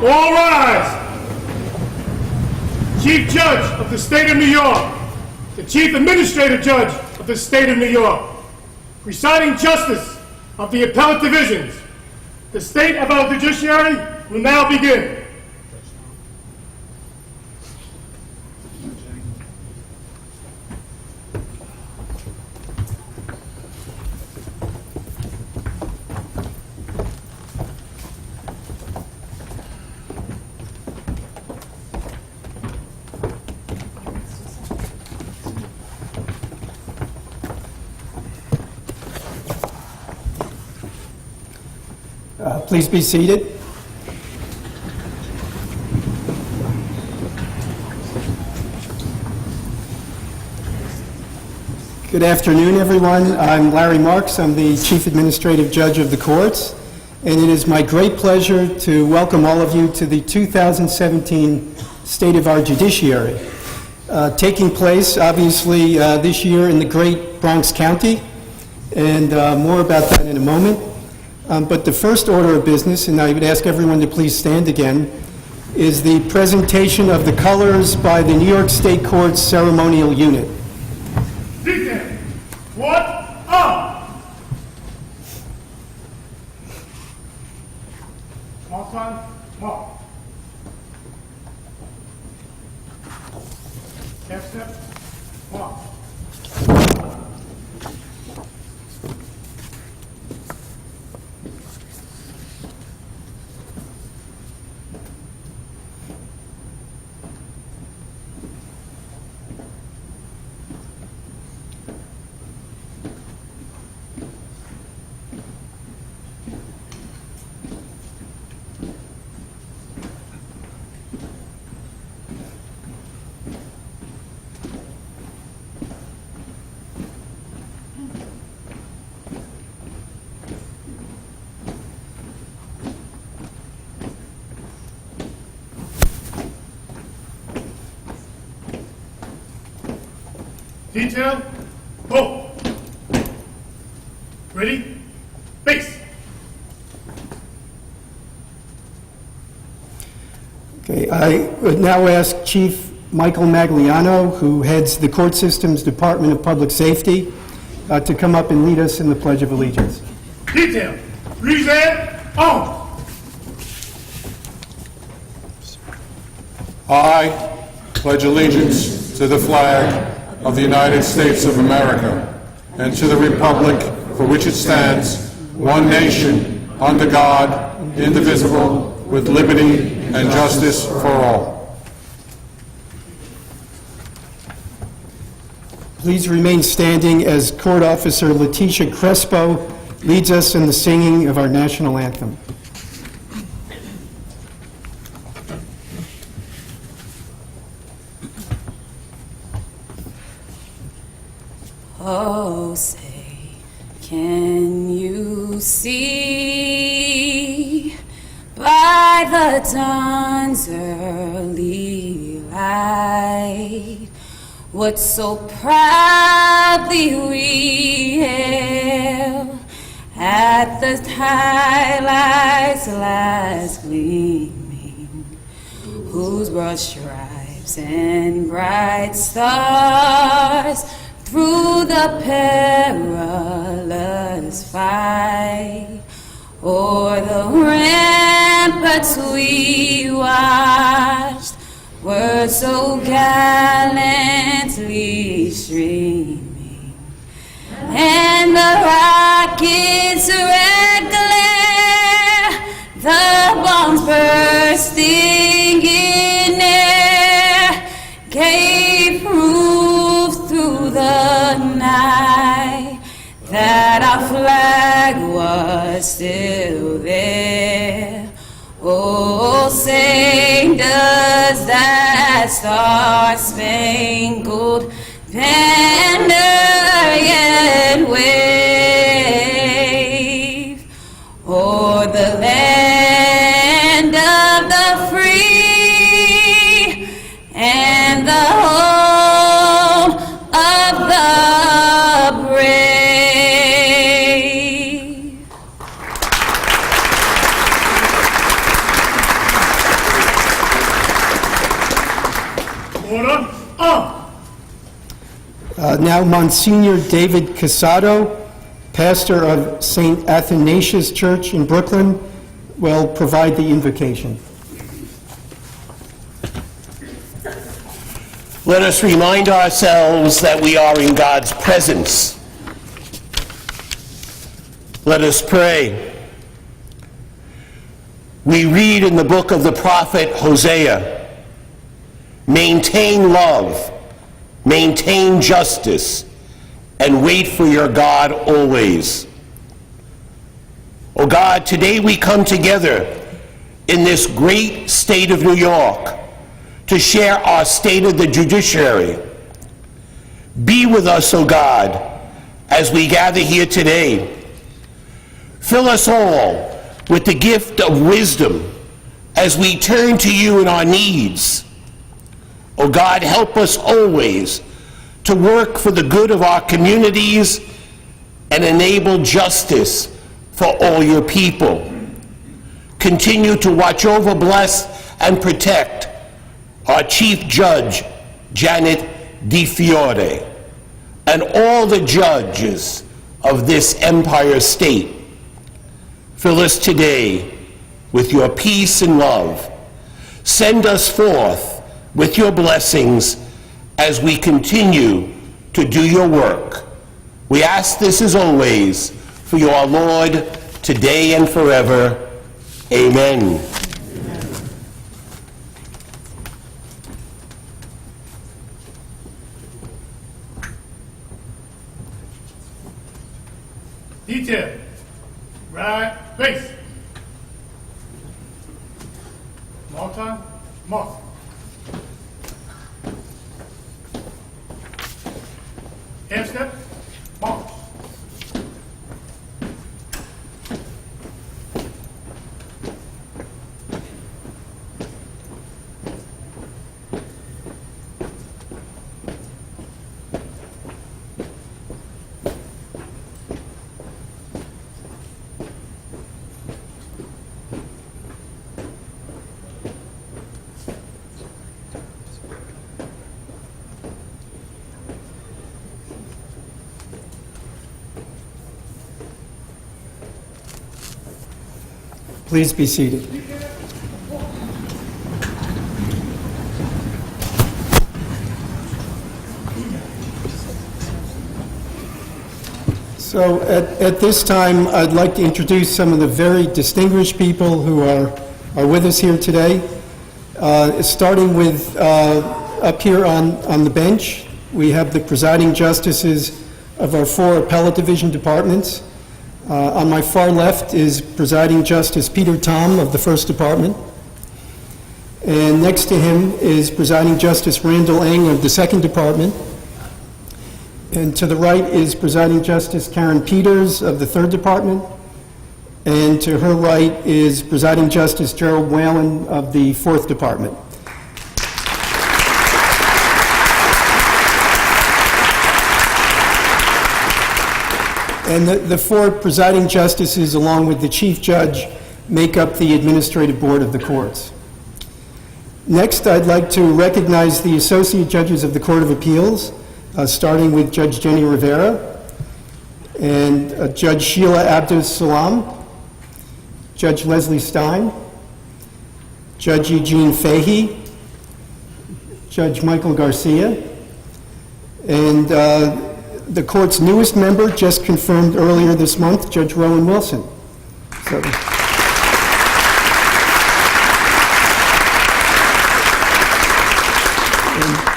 All rise. Chief Judge of the State of New York, the Chief Administrative Judge of the State of New York, presiding Justice of the Appellate Divisions, the State of our Judiciary will now begin. Please be seated. Good afternoon, everyone. I'm Larry Marks. I'm the Chief Administrative Judge of the courts, and it is my great pleasure to welcome all of you to the 2017 State of our Judiciary, taking place, obviously, this year in the great Bronx County, and more about that in a moment. But the first order of business, and I would ask everyone to please stand again, is the presentation of the colors by the New York State Court's ceremonial unit. Detail. What up? Mark time. Mark. Half step. Mark. Detail, go. Ready, base. Okay, I would now ask Chief Michael Magliano, who heads the Court Systems Department of Public Safety, to come up and lead us in the Pledge of Allegiance. Detail, present, on. I pledge allegiance to the flag of the United States of America and to the republic for which it stands, one nation, under God, indivisible, with liberty and justice for all. Please remain standing as Court Officer Leticia Crespo leads us in the singing of our national anthem. Oh, say, can you see by the dawn's early light what so proudly we hailed at the twilight's last gleaming, whose broad stripes and bright stars through the perilous fight, o'er the ramparts we watched, were so gallantly streaming, and the rocket's red glare, the bombs bursting in air, gave proof through the night that our flag was still there. Oh, say does that star-spangled banner yet wave o'er the land of the free and the home of the brave? Order up! Now Monsignor David Casado, pastor of St. Athanasius Church in Brooklyn, will provide the invocation. Let us remind ourselves that we are in God's presence. Let us pray. We read in the book of the prophet Hosea, maintain love, maintain justice, and wait for your God always. Oh God, today we come together in this great state of New York to share our state of the judiciary. Be with us, O God, as we gather here today. Fill us all with the gift of wisdom as we turn to you in our needs. O God, help us always to work for the good of our communities and enable justice for all your people. Continue to watch over, bless, and protect our Chief Judge, Janet DiFiore, and all the judges of this Empire State. Fill us today with your peace and love. Send us forth with your blessings as we continue to do your work. We ask this as always for your Lord, today and forever. Amen. Detail. Right. Face. Mark time. Mark. Half step. March. Please be seated. So at this time, I'd like to introduce some of the very distinguished people who are with us here today. Starting with up here on the bench, we have the presiding justices of our 4 appellate division departments. On my far left is Presiding Justice Peter Tom of the 1st Department. And next to him is Presiding Justice Randall Eng of the 2nd Department. And to the right is Presiding Justice Karen Peters of the 3rd Department. And to her right is Presiding Justice Gerald Whalen of the 4th Department. And the 4 presiding justices, along with the chief judge, make up the administrative board of the courts. Next, I'd like to recognize the associate judges of the Court of Appeals, starting with Judge Jenny Rivera, and Judge Sheila Abdus Salam, Judge Leslie Stein, Judge Eugene Fahey, Judge Michael Garcia, and the court's newest member, just confirmed earlier this month, Judge Rowan Wilson. So,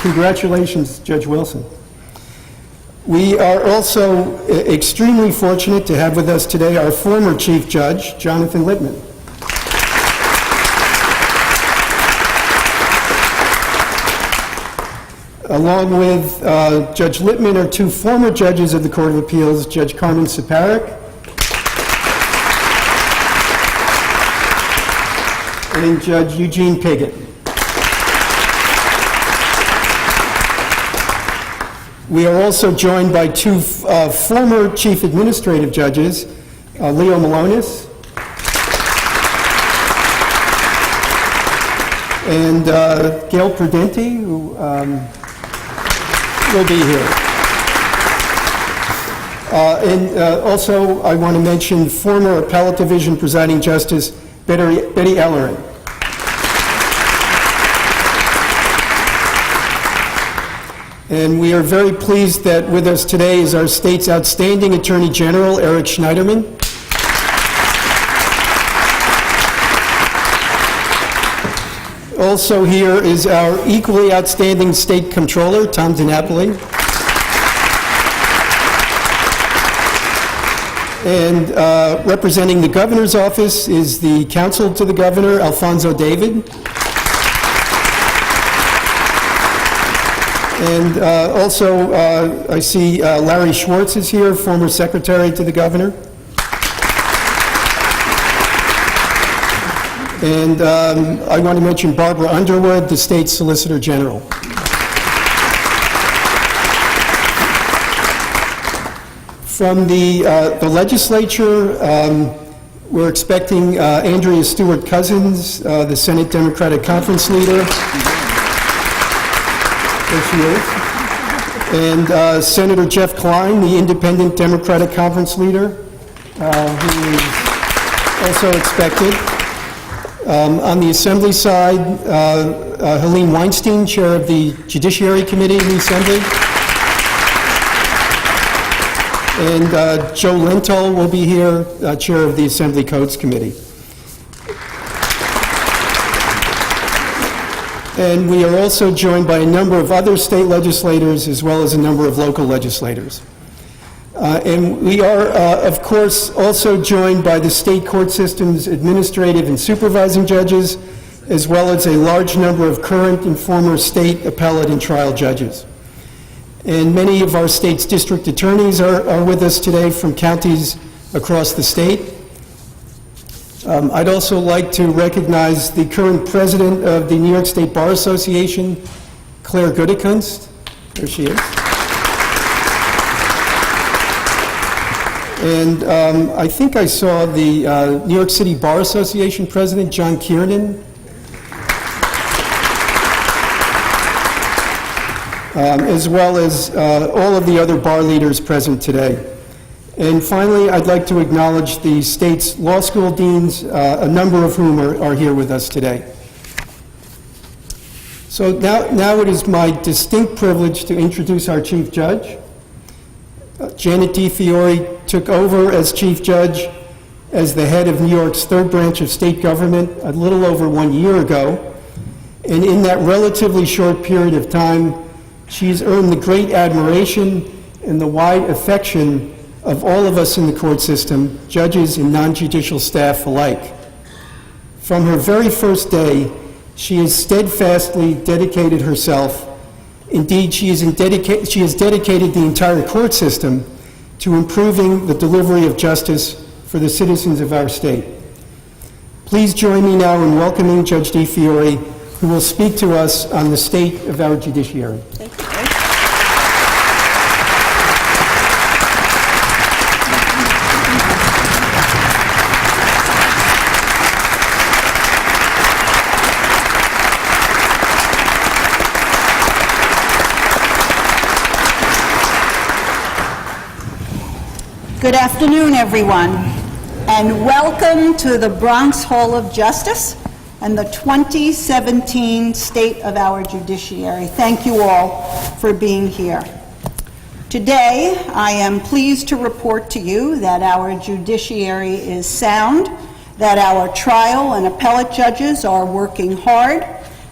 congratulations, Judge Wilson. We are also extremely fortunate to have with us today our former Chief Judge, Jonathan Littman. Along with Judge Littman are 2 former judges of the Court of Appeals, Judge Carmen Siparik and Judge Eugene Piggott. We are also joined by 2 former chief administrative judges, Leo Malonis and Gail Prudenti, who will be here. Also, I want to mention former Appellate Division Presiding Justice Betty Ellerin. And we are very pleased that with us today is our state's outstanding Attorney General, Eric Schneiderman. Also here is our equally outstanding State Comptroller, Tom DiNapoli. And representing the Governor's Office is the Counsel to the Governor, Alfonso David. And also, I see Larry Schwartz is here, former Secretary to the Governor. And I want to mention Barbara Underwood, the State Solicitor General. From the legislature, we're expecting Andrea Stewart-Cousins, the Senate Democratic Conference leader. There she is. And Senator Jeff Klein, the Independent Democratic Conference leader, who is also expected. On the Assembly side, Helene Weinstein, Chair of the Judiciary Committee in the Assembly. And Joe Lenthal will be here, Chair of the Assembly Codes Committee. And we are also joined by a number of other state legislators as well as a number of local legislators. And we are, of course, also joined by the state court system's administrative and supervising judges, as well as a large number of current and former state appellate and trial judges. And many of our state's district attorneys are with us today from counties across the state. I'd also like to recognize the current president of the New York State Bar Association, Claire Goodekunst. There she is. And I think I saw the New York City Bar Association president, John Kiernan. As well as all of the other bar leaders present today. And finally, I'd like to acknowledge the state's law school deans, a number of whom are here with us today. So now it is my distinct privilege to introduce our Chief Judge. Janet DiFiore took over as Chief Judge as the head of New York's third branch of state government a little over 1 year ago. And in that relatively short period of time, she's earned the great admiration and the wide affection of all of us in the court system, judges and non-judicial staff alike. From her very first day, she has steadfastly dedicated herself. Indeed, she has dedicated the entire court system to improving the delivery of justice for the citizens of our state. Please join me now in welcoming Judge DiFiore, who will speak to us on the state of our judiciary. Thank you. Good afternoon, everyone, and welcome to the Bronx Hall of Justice and the 2017 State of our Judiciary. Thank you all for being here. Today, I am pleased to report to you that our judiciary is sound, that our trial and appellate judges are working hard,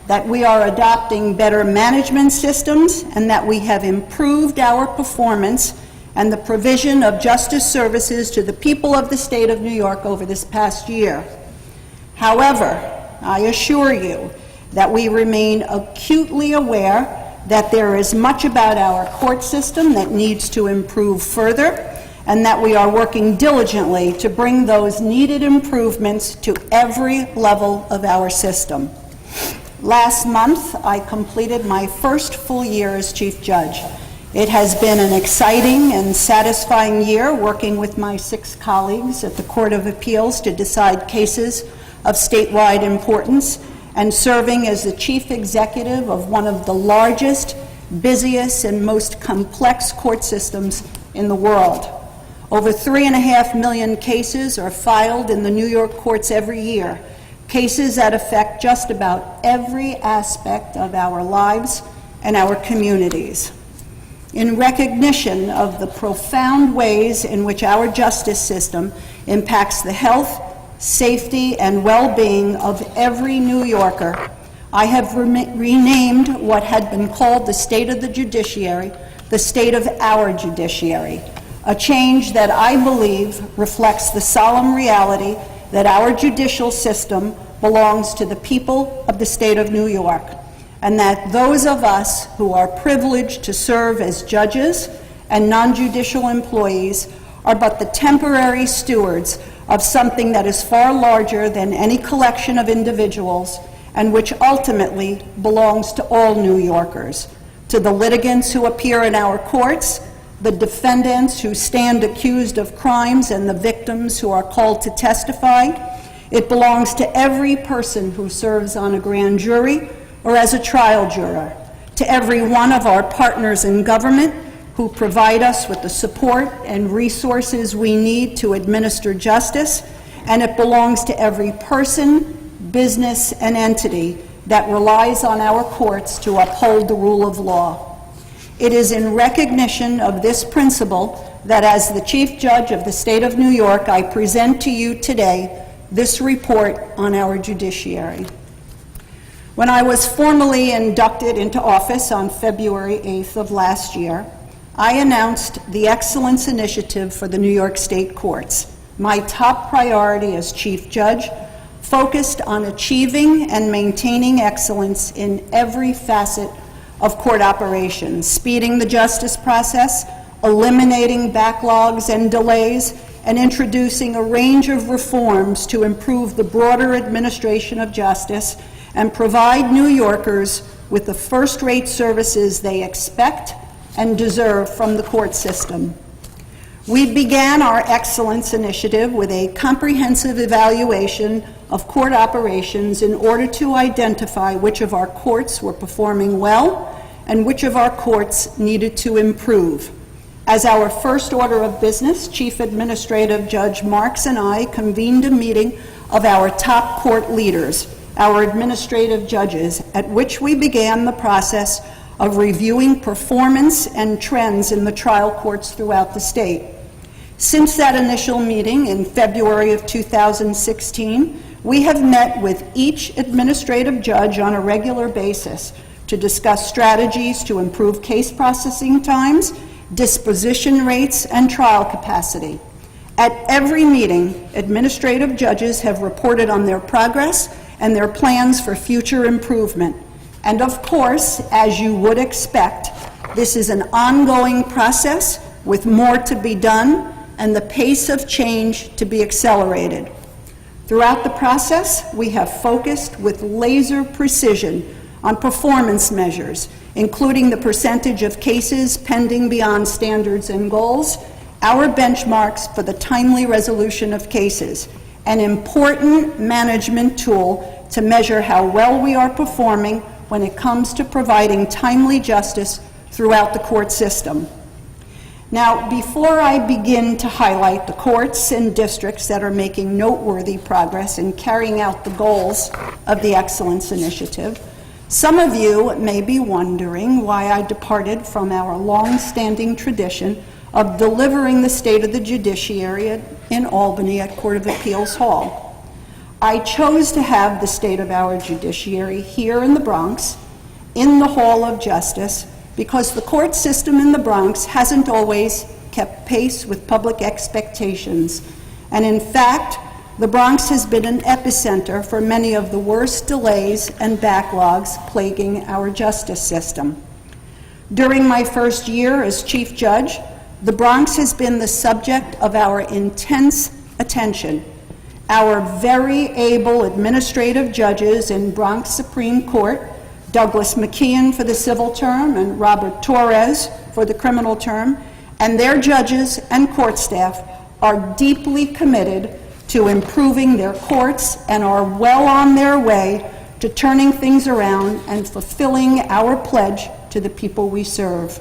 that we are adopting better management systems, and that we have improved our performance and the provision of justice services to the people of the state of New York over this past year. However, I assure you that we remain acutely aware that there is much about our court system that needs to improve further, and that we are working diligently to bring those needed improvements to every level of our system. Last month, I completed my first full year as Chief Judge. It has been an exciting and satisfying year working with my 6 colleagues at the Court of Appeals to decide cases of statewide importance and serving as the chief executive of one of the largest, busiest, and most complex court systems in the world. Over 3.5 million cases are filed in the New York courts every year, cases that affect just about every aspect of our lives and our communities. In recognition of the profound ways in which our justice system impacts the health, safety, and well-being of every New Yorker, I have renamed what had been called the state of the judiciary, the state of our judiciary, a change that I believe reflects the solemn reality that our judicial system belongs to the people of the state of New York, and that those of us who are privileged to serve as judges and non-judicial employees are but the temporary stewards of something that is far larger than any collection of individuals and which ultimately belongs to all New Yorkers, to the litigants who appear in our courts, the defendants who stand accused of crimes, and the victims who are called to testify. It belongs to every person who serves on a grand jury or as a trial juror, to every one of our partners in government who provide us with the support and resources we need to administer justice, and it belongs to every person, business, and entity that relies on our courts to uphold the rule of law. It is in recognition of this principle that as the Chief Judge of the State of New York, I present to you today this report on our judiciary. When I was formally inducted into office on February 8th of last year, I announced the Excellence Initiative for the New York State Courts, my top priority as Chief Judge, focused on achieving and maintaining excellence in every facet of court operations, speeding the justice process, eliminating backlogs and delays, and introducing a range of reforms to improve the broader administration of justice and provide New Yorkers with the first-rate services they expect and deserve from the court system. We began our Excellence Initiative with a comprehensive evaluation of court operations in order to identify which of our courts were performing well and which of our courts needed to improve. As our first order of business, Chief Administrative Judge Marks and I convened a meeting of our top court leaders, our administrative judges, at which we began the process of reviewing performance and trends in the trial courts throughout the state. Since that initial meeting in February of 2016, we have met with each administrative judge on a regular basis to discuss strategies to improve case processing times, disposition rates, and trial capacity. At every meeting, administrative judges have reported on their progress and their plans for future improvement. And of course, as you would expect, this is an ongoing process with more to be done and the pace of change to be accelerated. Throughout the process, we have focused with laser precision on performance measures, including the percentage of cases pending beyond standards and goals, our benchmarks for the timely resolution of cases, an important management tool to measure how well we are performing when it comes to providing timely justice throughout the court system. Now, before I begin to highlight the courts and districts that are making noteworthy progress in carrying out the goals of the Excellence Initiative, some of you may be wondering why I departed from our long-standing tradition of delivering the state of the judiciary in Albany at Court of Appeals Hall. I chose to have the state of our judiciary here in the Bronx, in the Hall of Justice, because the court system in the Bronx hasn't always kept pace with public expectations. And in fact, the Bronx has been an epicenter for many of the worst delays and backlogs plaguing our justice system. During my first year as Chief Judge, the Bronx has been the subject of our intense attention. Our very able administrative judges in Bronx Supreme Court, Douglas McKeon for the civil term and Robert Torres for the criminal term, and their judges and court staff are deeply committed to improving their courts and are well on their way to turning things around and fulfilling our pledge to the people we serve.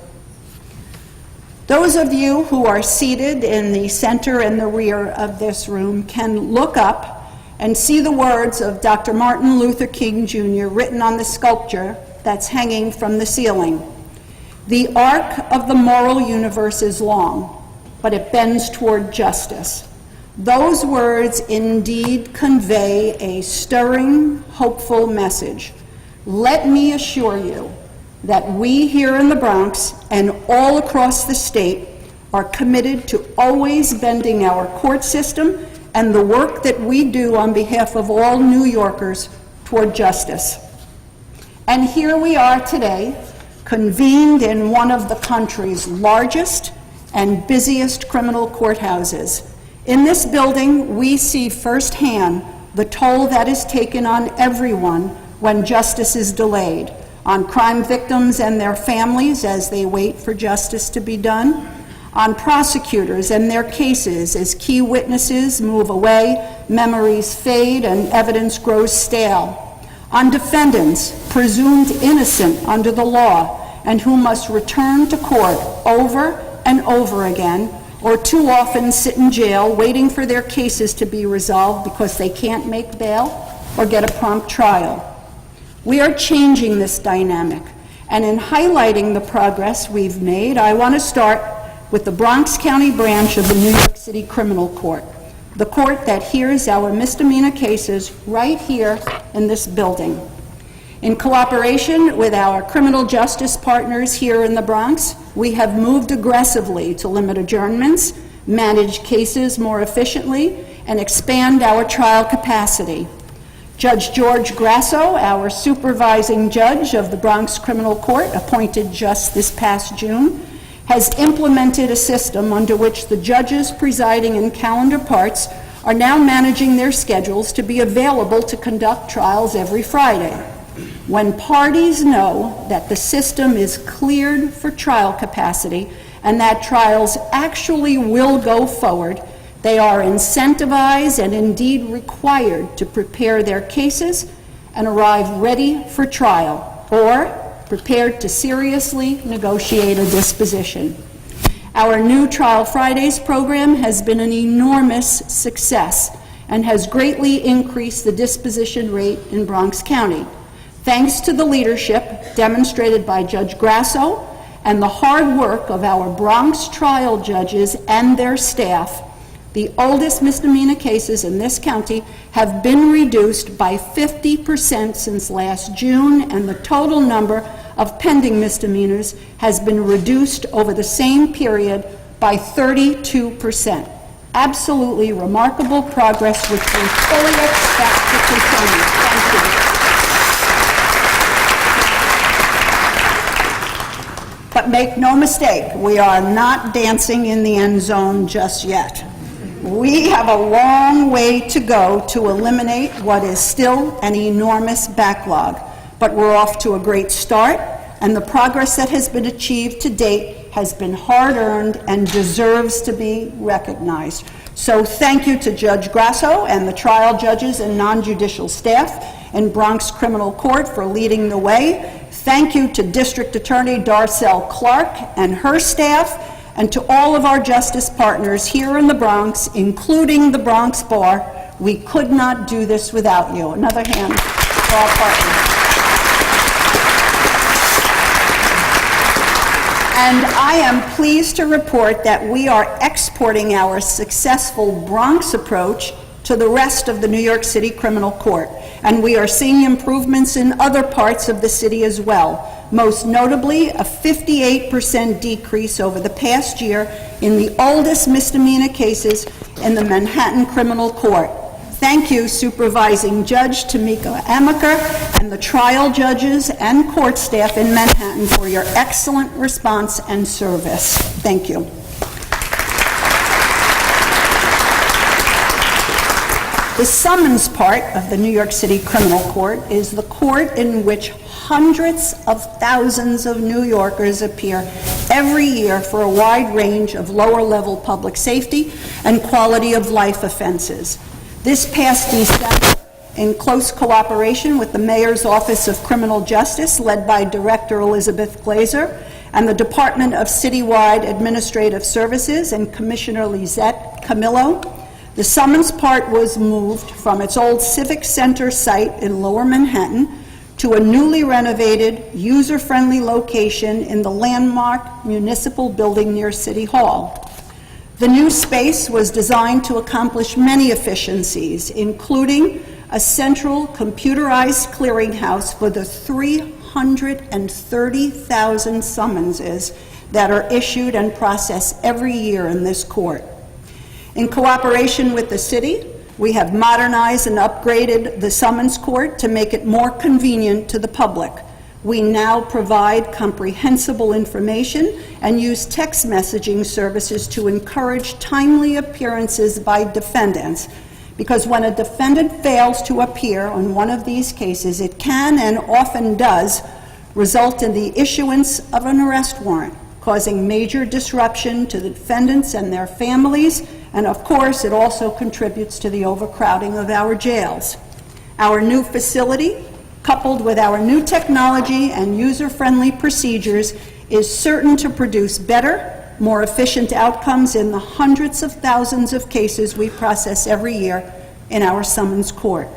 Those of you who are seated in the center and the rear of this room can look up and see the words of Dr. Martin Luther King Jr. written on the sculpture that's hanging from the ceiling. The arc of the moral universe is long, but it bends toward justice. Those words indeed convey a stirring, hopeful message. Let me assure you that we here in the Bronx and all across the state are committed to always bending our court system and the work that we do on behalf of all New Yorkers toward justice. And here we are today, convened in one of the country's largest and busiest criminal courthouses. In this building, we see firsthand the toll that is taken on everyone when justice is delayed, on crime victims and their families as they wait for justice to be done, on prosecutors and their cases as key witnesses move away, memories fade, and evidence grows stale, on defendants presumed innocent under the law and who must return to court over and over again, or too often sit in jail waiting for their cases to be resolved because they can't make bail or get a prompt trial. We are changing this dynamic, and in highlighting the progress we've made, I want to start with the Bronx County branch of the New York City Criminal Court, the court that hears our misdemeanor cases right here in this building. In cooperation with our criminal justice partners here in the Bronx, we have moved aggressively to limit adjournments, manage cases more efficiently, and expand our trial capacity. Judge George Grasso, our supervising judge of the Bronx Criminal Court, appointed just this past June, has implemented a system under which the judges presiding in calendar parts are now managing their schedules to be available to conduct trials every Friday. When parties know that the system is cleared for trial capacity and that trials actually will go forward, they are incentivized and indeed required to prepare their cases and arrive ready for trial, or prepared to seriously negotiate a disposition. Our new Trial Fridays program has been an enormous success and has greatly increased the disposition rate in Bronx County. Thanks to the leadership demonstrated by Judge Grasso and the hard work of our Bronx trial judges and their staff, the oldest misdemeanor cases in this county have been reduced by 50% since last June, and the total number of pending misdemeanors has been reduced over the same period by 32%. Absolutely remarkable progress, which we fully expect to continue. Thank you. But make no mistake, we are not dancing in the end zone just yet. We have a long way to go to eliminate what is still an enormous backlog, but we're off to a great start, and the progress that has been achieved to date has been hard-earned and deserves to be recognized. So thank you to Judge Grasso and the trial judges and non-judicial staff in Bronx Criminal Court for leading the way. Thank you to District Attorney Darcel Clark and her staff, and to all of our justice partners here in the Bronx, including the Bronx Bar. We could not do this without you. Another hand for our partners. And I am pleased to report that we are exporting our successful Bronx approach to the rest of the New York City Criminal Court, and we are seeing improvements in other parts of the city as well. Most notably, a 58% decrease over the past year in the oldest misdemeanor cases in the Manhattan Criminal Court. Thank you, Supervising Judge Tamika Amaker and the trial judges and court staff in Manhattan for your excellent response and service. Thank you. The summons part of the New York City Criminal Court is the court in which hundreds of thousands of New Yorkers appear every year for a wide range of lower-level public safety and quality of life offenses. This past December, in close cooperation with the Mayor's Office of Criminal Justice, led by Director Elizabeth Glazer, and the Department of Citywide Administrative Services and Commissioner Lisette Camillo, the summons part was moved from its old Civic Center site in Lower Manhattan to a newly renovated, user-friendly location in the landmark municipal building near City Hall. The new space was designed to accomplish many efficiencies, including a central computerized clearinghouse for the 330,000 summonses that are issued and processed every year in this court. In cooperation with the city, we have modernized and upgraded the summons court to make it more convenient to the public. We now provide comprehensible information and use text messaging services to encourage timely appearances by defendants, because when a defendant fails to appear on one of these cases, it can and often does result in the issuance of an arrest warrant, causing major disruption to the defendants and their families, and of course, it also contributes to the overcrowding of our jails. Our new facility, coupled with our new technology and user-friendly procedures, is certain to produce better, more efficient outcomes in the hundreds of thousands of cases we process every year in our summons court.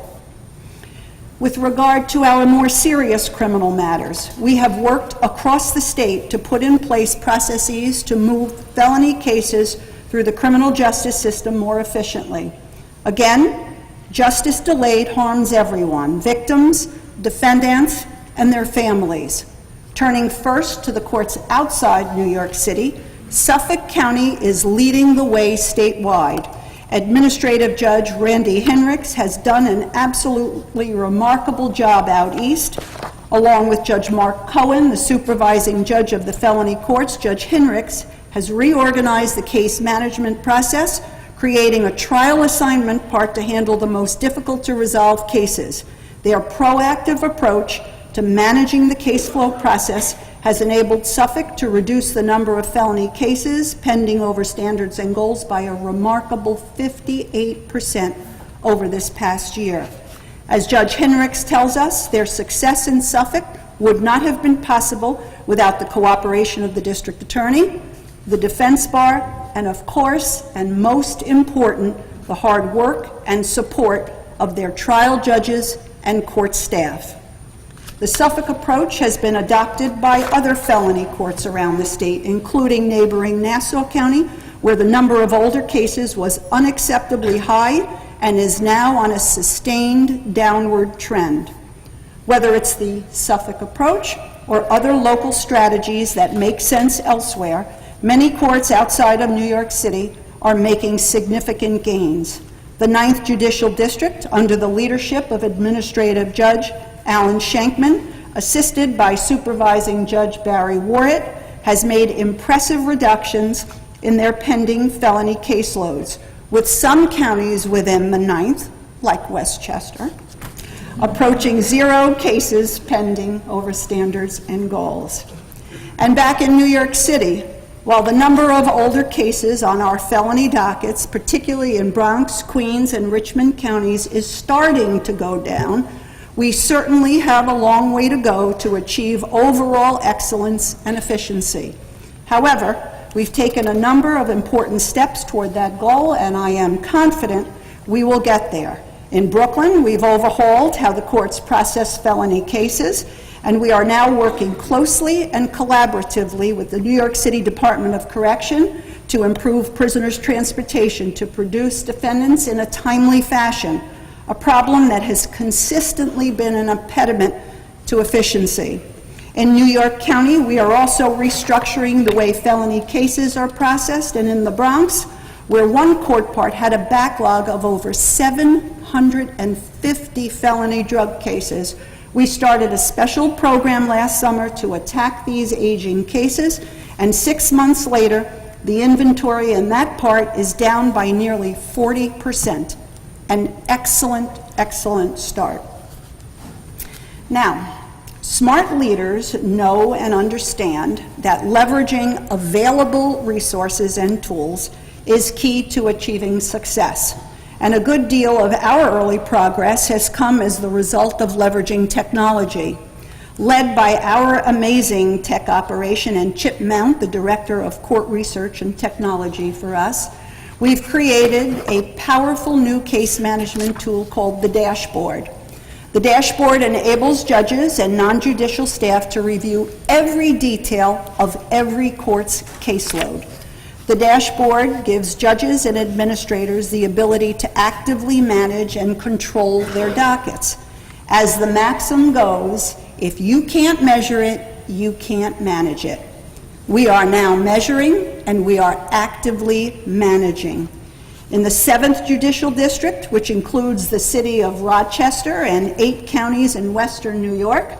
With regard to our more serious criminal matters, we have worked across the state to put in place processes to move felony cases through the criminal justice system more efficiently. Again, justice delayed harms everyone: victims, defendants, and their families. Turning first to the courts outside New York City, Suffolk County is leading the way statewide. Administrative Judge Randy Hinrichs has done an absolutely remarkable job out east. Along with Judge Mark Cohen, the supervising judge of the felony courts, Judge Hinrichs has reorganized the case management process, creating a trial assignment part to handle the most difficult to resolve cases. Their proactive approach to managing the case flow process has enabled Suffolk to reduce the number of felony cases pending over standards and goals by a remarkable 58% over this past year. As Judge Hinrichs tells us, their success in Suffolk would not have been possible without the cooperation of the district attorney, the defense bar, and of course, and most important, the hard work and support of their trial judges and court staff. The Suffolk approach has been adopted by other felony courts around the state, including neighboring Nassau County, where the number of older cases was unacceptably high and is now on a sustained downward trend. Whether it's the Suffolk approach or other local strategies that make sense elsewhere, many courts outside of New York City are making significant gains. The 9th Judicial District, under the leadership of Administrative Judge Alan Shankman, assisted by Supervising Judge Barry Warrett, has made impressive reductions in their pending felony caseloads, with some counties within the 9th, like Westchester, approaching 0 cases pending over standards and goals. And back in New York City, while the number of older cases on our felony dockets, particularly in Bronx, Queens, and Richmond counties, is starting to go down, we certainly have a long way to go to achieve overall excellence and efficiency. However, we've taken a number of important steps toward that goal, and I am confident we will get there. In Brooklyn, we've overhauled how the courts process felony cases, and we are now working closely and collaboratively with the New York City Department of Correction to improve prisoners' transportation to produce defendants in a timely fashion, a problem that has consistently been an impediment to efficiency. In New York County, we are also restructuring the way felony cases are processed, and in the Bronx, where one court part had a backlog of over 750 felony drug cases, we started a special program last summer to attack these aging cases, and 6 months later, the inventory in that part is down by nearly 40%. An excellent, excellent start. Now, smart leaders know and understand that leveraging available resources and tools is key to achieving success. and a good deal of our early progress has come as the result of leveraging technology. Led by our amazing tech operation and Chip Mount, the Director of Court Research and Technology for us, we've created a powerful new case management tool called the Dashboard. The Dashboard enables judges and non-judicial staff to review every detail of every court's caseload. The Dashboard gives judges and administrators the ability to actively manage and control their dockets. As the maxim goes, if you can't measure it, you can't manage it. We are now measuring, and we are actively managing. In the 7th Judicial District, which includes the city of Rochester and 8 counties in western New York,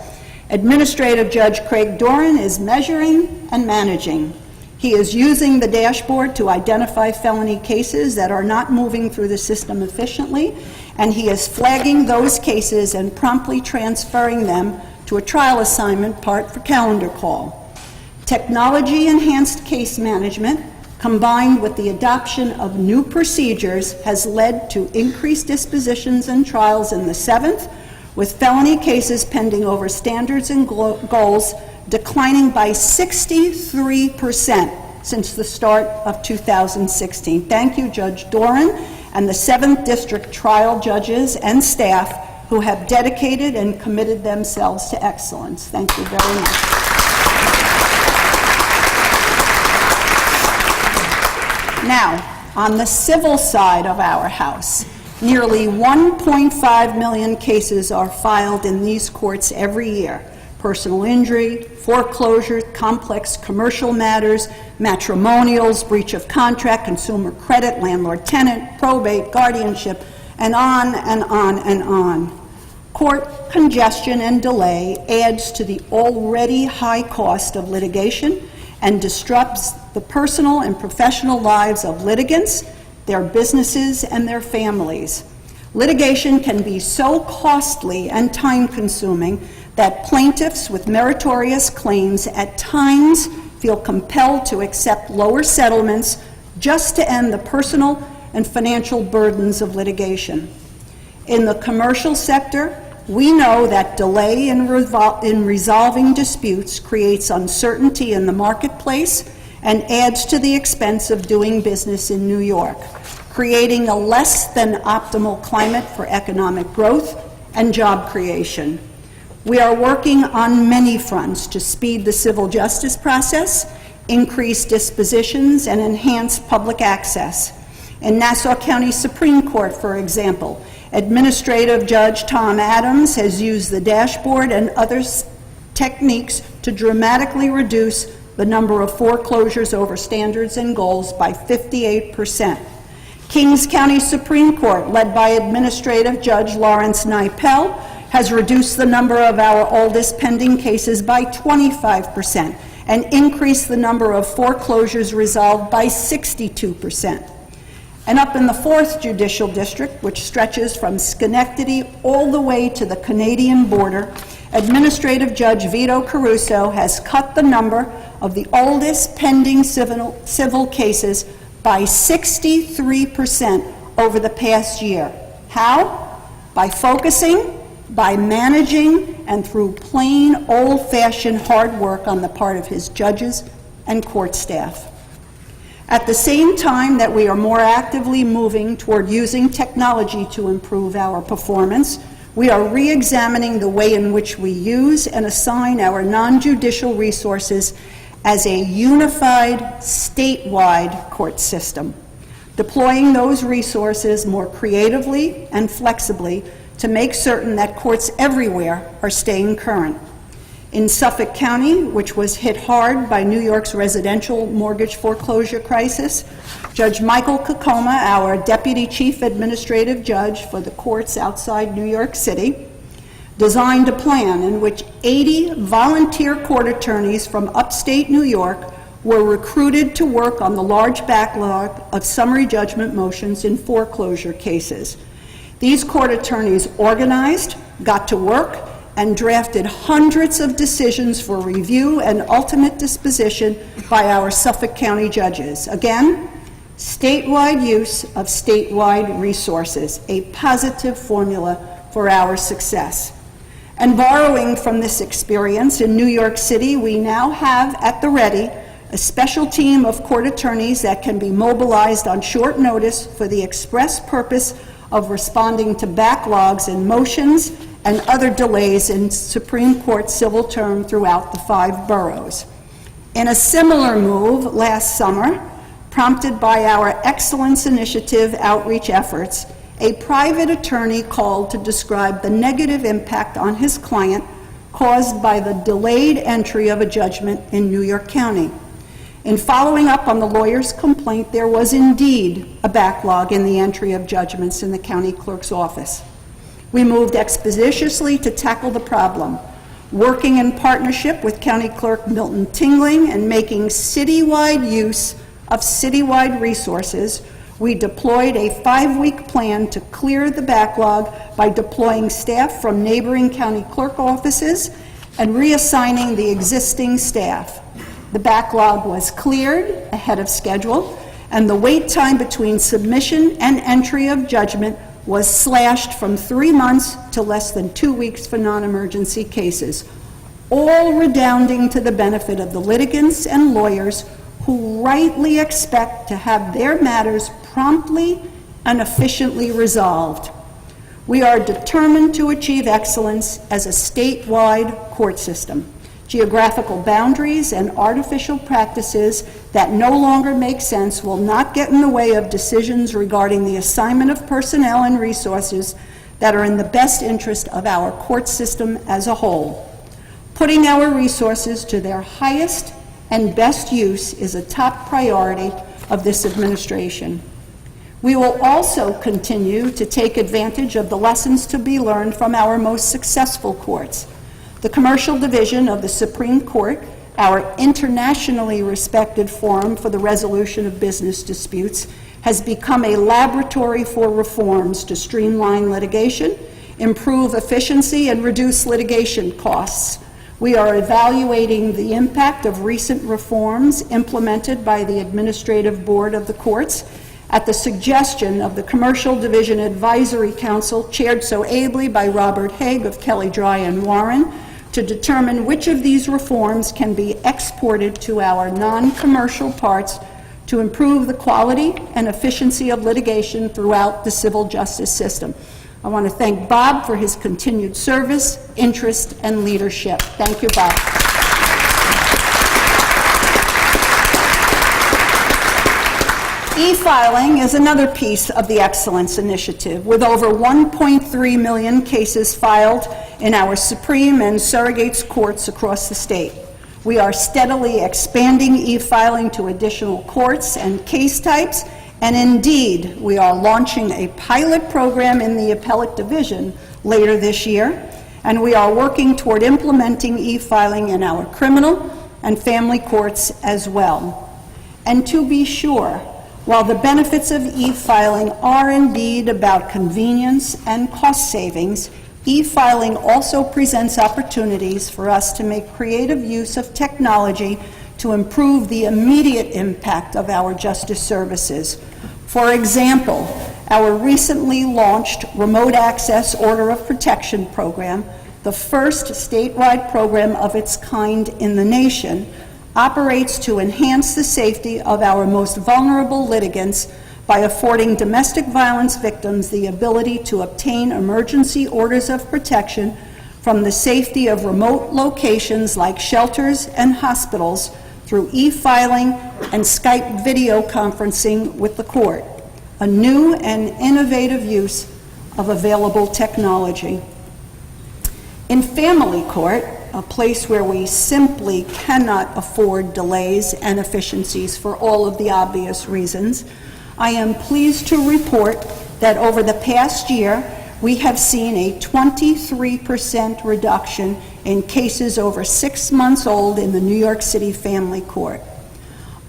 Administrative Judge Craig Doran is measuring and managing. He is using the Dashboard to identify felony cases that are not moving through the system efficiently, and he is flagging those cases and promptly transferring them to a trial assignment part for calendar call. Technology-enhanced case management, combined with the adoption of new procedures, has led to increased dispositions and trials in the 7th, with felony cases pending over standards and goals declining by 63% since the start of 2016. Thank you, Judge Doran, and the 7th District trial judges and staff who have dedicated and committed themselves to excellence. Thank you very much. Now, on the civil side of our house, nearly 1.5 million cases are filed in these courts every year. Personal injury, foreclosure, complex commercial matters, matrimonials, breach of contract, consumer credit, landlord-tenant, probate, guardianship, and on and on and on. Court congestion and delay adds to the already high cost of litigation and disrupts the personal and professional lives of litigants, their businesses, and their families. Litigation can be so costly and time-consuming that plaintiffs with meritorious claims at times feel compelled to accept lower settlements just to end the personal and financial burdens of litigation. In the commercial sector, we know that delay in resolving disputes creates uncertainty in the marketplace and adds to the expense of doing business in New York, creating a less than optimal climate for economic growth and job creation. We are working on many fronts to speed the civil justice process, increase dispositions, and enhance public access. In Nassau County Supreme Court, for example, Administrative Judge Tom Adams has used the Dashboard and other techniques to dramatically reduce the number of foreclosures over standards and goals by 58%. Kings County Supreme Court, led by Administrative Judge Lawrence Nipel, has reduced the number of our oldest pending cases by 25% and increased the number of foreclosures resolved by 62%. And up in the 4th Judicial District, which stretches from Schenectady all the way to the Canadian border, Administrative Judge Vito Caruso has cut the number of the oldest pending civil cases by 63% over the past year. How? By focusing, by managing, and through plain old-fashioned hard work on the part of his judges and court staff. At the same time that we are more actively moving toward using technology to improve our performance, we are re-examining the way in which we use and assign our non-judicial resources as a unified, statewide court system, deploying those resources more creatively and flexibly to make certain that courts everywhere are staying current. In Suffolk County, which was hit hard by New York's residential mortgage foreclosure crisis, Judge Michael Kokoma, our Deputy Chief Administrative Judge for the courts outside New York City, designed a plan in which 80 volunteer court attorneys from upstate New York were recruited to work on the large backlog of summary judgment motions in foreclosure cases. These court attorneys organized, got to work, and drafted hundreds of decisions for review and ultimate disposition by our Suffolk County judges. Again, statewide use of statewide resources, a positive formula for our success. And borrowing from this experience in New York City, we now have at the ready a special team of court attorneys that can be mobilized on short notice for the express purpose of responding to backlogs in motions and other delays in Supreme Court civil term throughout the 5 boroughs. In a similar move last summer, prompted by our Excellence Initiative outreach efforts, a private attorney called to describe the negative impact on his client caused by the delayed entry of a judgment in New York County. In following up on the lawyer's complaint, there was indeed a backlog in the entry of judgments in the county clerk's office. We moved expeditiously to tackle the problem, working in partnership with County Clerk Milton Tingling and making citywide use of citywide resources. We deployed a 5-week plan to clear the backlog by deploying staff from neighboring county clerk offices and reassigning the existing staff. The backlog was cleared ahead of schedule, and the wait time between submission and entry of judgment was slashed from 3 months to less than 2 weeks for non-emergency cases, all redounding to the benefit of the litigants and lawyers who rightly expect to have their matters promptly and efficiently resolved. We are determined to achieve excellence as a statewide court system. Geographical boundaries and artificial practices that no longer make sense will not get in the way of decisions regarding the assignment of personnel and resources that are in the best interest of our court system as a whole. Putting our resources to their highest and best use is a top priority of this administration. We will also continue to take advantage of the lessons to be learned from our most successful courts. The Commercial Division of the Supreme Court, our internationally respected forum for the resolution of business disputes, has become a laboratory for reforms to streamline litigation, improve efficiency, and reduce litigation costs. We are evaluating the impact of recent reforms implemented by the Administrative Board of the Courts at the suggestion of the Commercial Division Advisory Council, chaired so ably by Robert Haig of Kelly, Dry, and Warren, to determine which of these reforms can be exported to our non-commercial parts to improve the quality and efficiency of litigation throughout the civil justice system. I want to thank Bob for his continued service, interest, and leadership. Thank you, Bob. E-filing is another piece of the Excellence Initiative, with over 1.3 million cases filed in our Supreme and Surrogates courts across the state. We are steadily expanding e-filing to additional courts and case types, and indeed, we are launching a pilot program in the Appellate Division later this year, and we are working toward implementing e-filing in our criminal and family courts as well. And to be sure, while the benefits of e-filing are indeed about convenience and cost savings, e-filing also presents opportunities for us to make creative use of technology to improve the immediate impact of our justice services. For example, our recently launched Remote Access Order of Protection program, the first statewide program of its kind in the nation, operates to enhance the safety of our most vulnerable litigants by affording domestic violence victims the ability to obtain emergency orders of protection from the safety of remote locations like shelters and hospitals through e-filing and Skype video conferencing with the court, a new and innovative use of available technology. In family court, a place where we simply cannot afford delays and efficiencies for all of the obvious reasons, I am pleased to report that over the past year, we have seen a 23% reduction in cases over 6 months old in the New York City Family Court.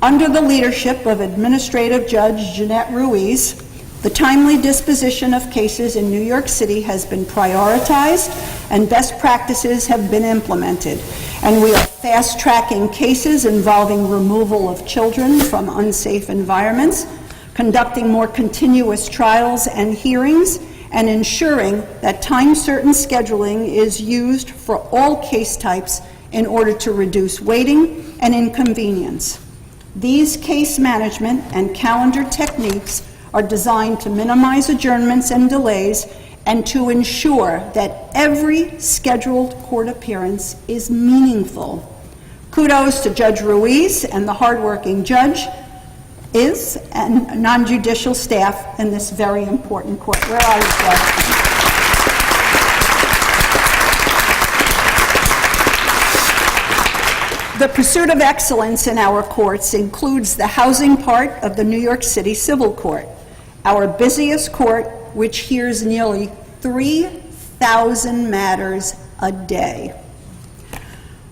Under the leadership of Administrative Judge Jeanette Ruiz, the timely disposition of cases in New York City has been prioritized and best practices have been implemented. And we are fast-tracking cases involving removal of children from unsafe environments, conducting more continuous trials and hearings, and ensuring that time-certain scheduling is used for all case types in order to reduce waiting and inconvenience. These case management and calendar techniques are designed to minimize adjournments and delays and to ensure that every scheduled court appearance is meaningful. Kudos to Judge Ruiz and the hardworking judge and non-judicial staff in this very important court. Where are you, Judge? The pursuit of excellence in our courts includes the housing part of the New York City Civil Court, our busiest court, which hears nearly 3,000 matters a day.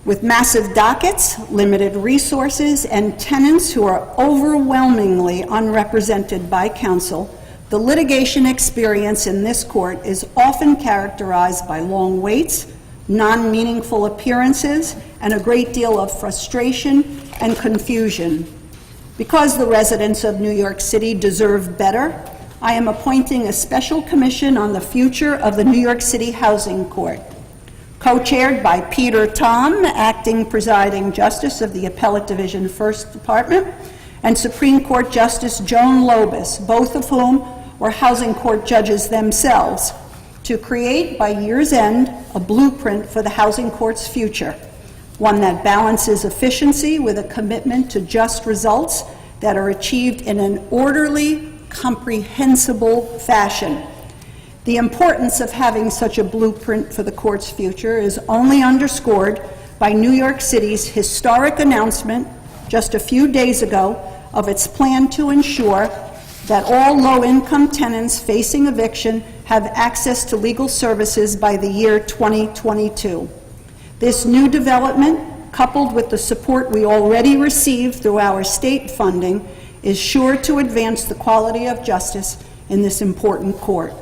With massive dockets, limited resources, and tenants who are overwhelmingly unrepresented by counsel, the litigation experience in this court is often characterized by long waits, non-meaningful appearances, and a great deal of frustration and confusion. Because the residents of New York City deserve better, I am appointing a special commission on the future of the New York City Housing Court, co-chaired by Peter Tom, acting presiding justice of the Appellate Division First Department, and Supreme Court Justice Joan Lobis, both of whom were housing court judges themselves, to create by year's end a blueprint for the housing court's future, one that balances efficiency with a commitment to just results that are achieved in an orderly, comprehensible fashion. The importance of having such a blueprint for the court's future is only underscored by New York City's historic announcement just a few days ago of its plan to ensure that all low-income tenants facing eviction have access to legal services by the year 2022. This new development, coupled with the support we already receive through our state funding, is sure to advance the quality of justice in this important court.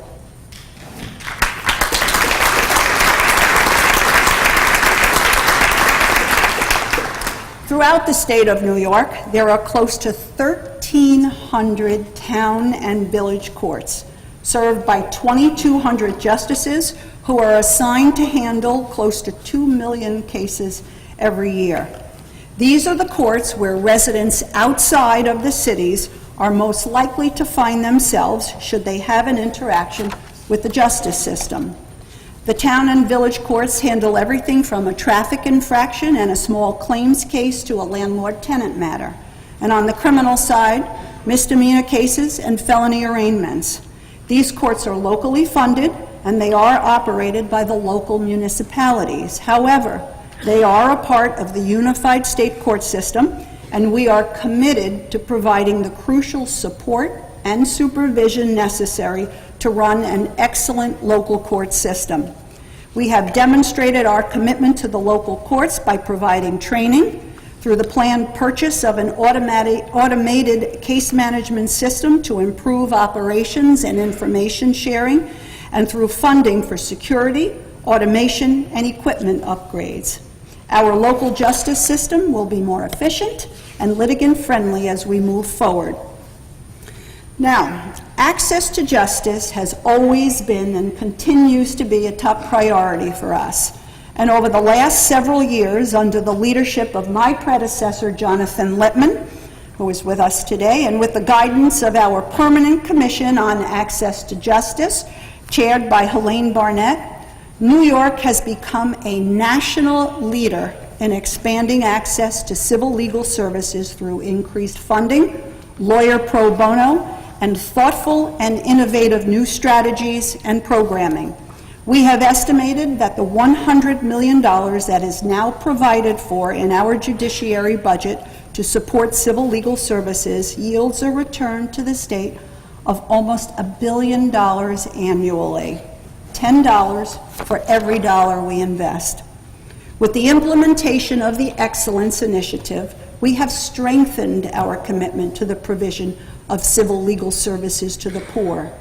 Throughout the state of New York, there are close to 1,300 town and village courts, served by 2,200 justices who are assigned to handle close to 2 million cases every year. These are the courts where residents outside of the cities are most likely to find themselves should they have an interaction with the justice system. The town and village courts handle everything from a traffic infraction and a small claims case to a landlord-tenant matter. And on the criminal side, misdemeanor cases and felony arraignments. These courts are locally funded and they are operated by the local municipalities. However, they are a part of the unified state court system, and we are committed to providing the crucial support and supervision necessary to run an excellent local court system. We have demonstrated our commitment to the local courts by providing training through the planned purchase of an automated case management system to improve operations and information sharing, and through funding for security, automation, and equipment upgrades. Our local justice system will be more efficient and litigant-friendly as we move forward. Now, access to justice has always been and continues to be a top priority for us. And over the last several years, under the leadership of my predecessor, Jonathan Lippman, who is with us today, and with the guidance of our Permanent Commission on Access to Justice, chaired by Helene Barnett, New York has become a national leader in expanding access to civil legal services through increased funding, lawyer pro bono, and thoughtful and innovative new strategies and programming. We have estimated that the $100 million that is now provided for in our judiciary budget to support civil legal services yields a return to the state of almost $1 billion annually. $10 for every dollar we invest. With the implementation of the Excellence Initiative, we have strengthened our commitment to the provision of civil legal services to the poor.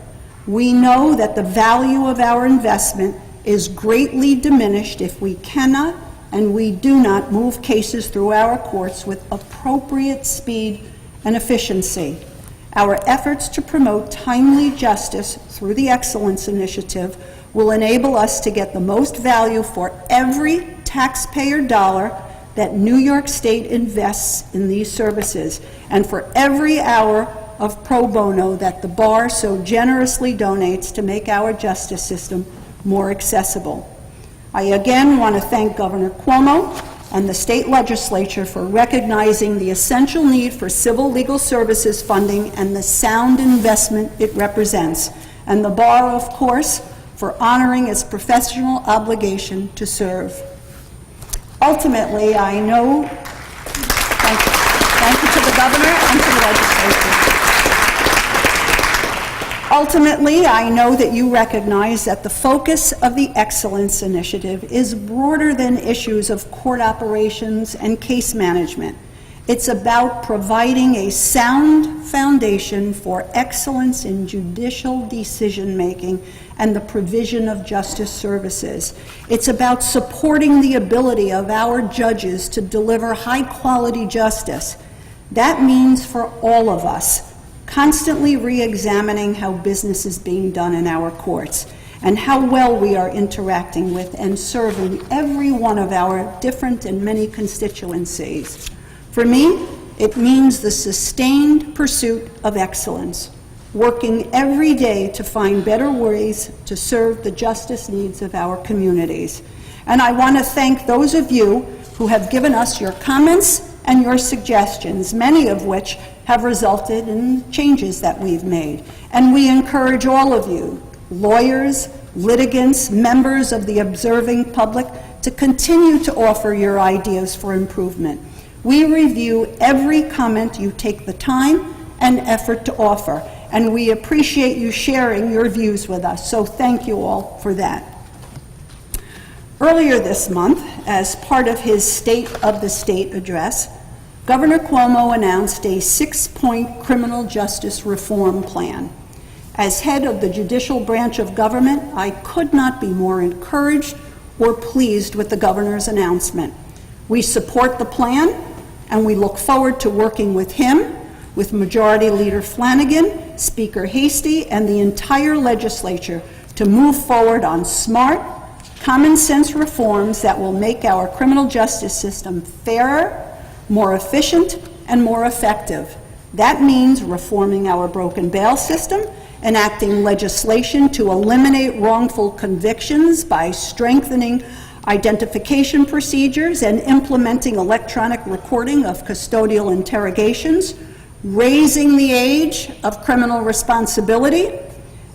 We know that the value of our investment is greatly diminished if we cannot and we do not move cases through our courts with appropriate speed and efficiency. Our efforts to promote timely justice through the Excellence Initiative will enable us to get the most value for every taxpayer dollar that New York State invests in these services, and for every hour of pro bono that the bar so generously donates to make our justice system more accessible. I again want to thank Governor Cuomo and the state legislature for recognizing the essential need for civil legal services funding and the sound investment it represents, and the bar, of course, for honoring its professional obligation to serve. Ultimately, I know, thank you to the governor and to the legislature. Ultimately, I know that you recognize that the focus of the Excellence Initiative is broader than issues of court operations and case management. It's about providing a sound foundation for excellence in judicial decision-making and the provision of justice services. It's about supporting the ability of our judges to deliver high-quality justice. That means for all of us, constantly re-examining how business is being done in our courts and how well we are interacting with and serving every one of our different and many constituencies. For me, it means the sustained pursuit of excellence, working every day to find better ways to serve the justice needs of our communities. And I want to thank those of you who have given us your comments and your suggestions, many of which have resulted in changes that we've made. And we encourage all of you, lawyers, litigants, members of the observing public, to continue to offer your ideas for improvement. We review every comment you take the time and effort to offer, and we appreciate you sharing your views with us, so thank you all for that. Earlier this month, as part of his State of the State address, Governor Cuomo announced a 6-point criminal justice reform plan. As head of the judicial branch of government, I could not be more encouraged or pleased with the governor's announcement. We support the plan, and we look forward to working with him, with Majority Leader Flanagan, Speaker Hasty, and the entire legislature to move forward on smart, common-sense reforms that will make our criminal justice system fairer, more efficient, and more effective. That means reforming our broken bail system, enacting legislation to eliminate wrongful convictions by strengthening identification procedures and implementing electronic recording of custodial interrogations, raising the age of criminal responsibility,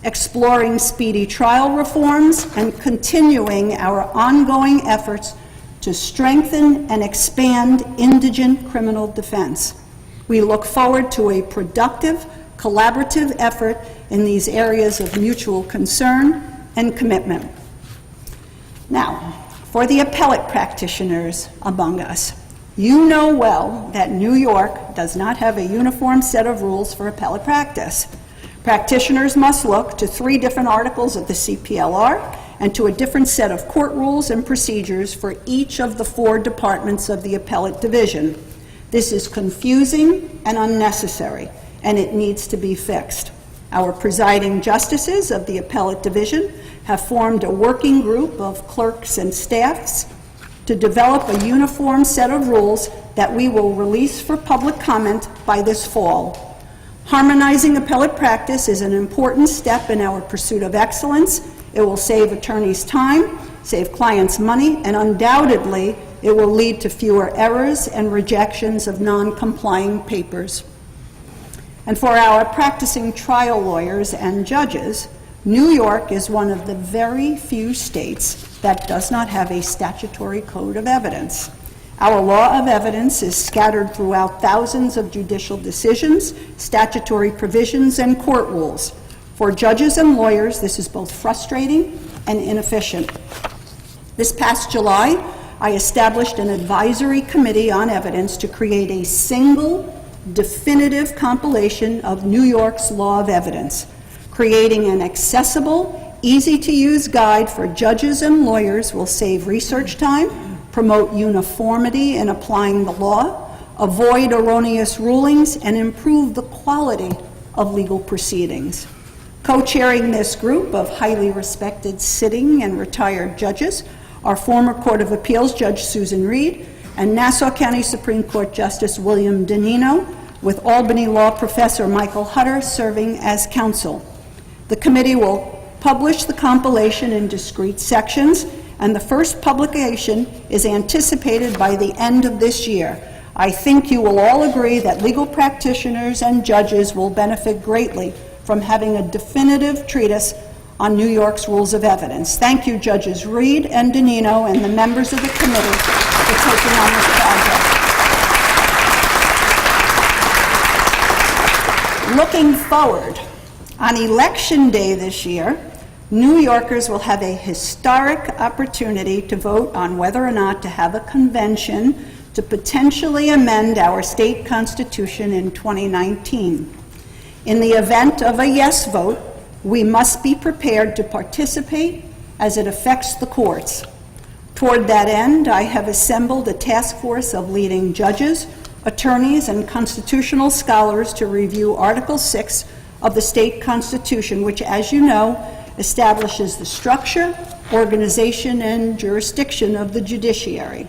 exploring speedy trial reforms, and continuing our ongoing efforts to strengthen and expand indigent criminal defense. We look forward to a productive, collaborative effort in these areas of mutual concern and commitment. Now, for the appellate practitioners among us, you know well that New York does not have a uniform set of rules for appellate practice. Practitioners must look to 3 different articles of the CPLR and to a different set of court rules and procedures for each of the 4 departments of the appellate division. This is confusing and unnecessary, and it needs to be fixed. Our presiding justices of the appellate division have formed a working group of clerks and staffs to develop a uniform set of rules that we will release for public comment by this fall. Harmonizing appellate practice is an important step in our pursuit of excellence. It will save attorneys time, save clients money, and undoubtedly it will lead to fewer errors and rejections of non-complying papers. And for our practicing trial lawyers and judges, New York is one of the very few states that does not have a statutory code of evidence. Our law of evidence is scattered throughout thousands of judicial decisions, statutory provisions, and court rules. For judges and lawyers, this is both frustrating and inefficient. This past July, I established an advisory committee on evidence to create a single, definitive compilation of New York's law of evidence, creating an accessible, easy-to-use guide for judges and lawyers will save research time, promote uniformity in applying the law, avoid erroneous rulings, and improve the quality of legal proceedings. Co-chairing this group of highly respected sitting and retired judges are former Court of Appeals Judge Susan Reed and Nassau County Supreme Court Justice William Danino, with Albany Law Professor Michael Hutter serving as counsel. The committee will publish the compilation in discrete sections, and the first publication is anticipated by the end of this year. I think you will all agree that legal practitioners and judges will benefit greatly from having a definitive treatise on New York's rules of evidence. Thank you, Judges Reed and Danino, and the members of the committee for taking on this project. Looking forward, on Election Day this year, New Yorkers will have a historic opportunity to vote on whether or not to have a convention to potentially amend our state constitution in 2019. In the event of a yes vote, we must be prepared to participate as it affects the courts. Toward that end, I have assembled a task force of leading judges, attorneys, and constitutional scholars to review Article 6 of the state constitution, which, as you know, establishes the structure, organization, and jurisdiction of the judiciary.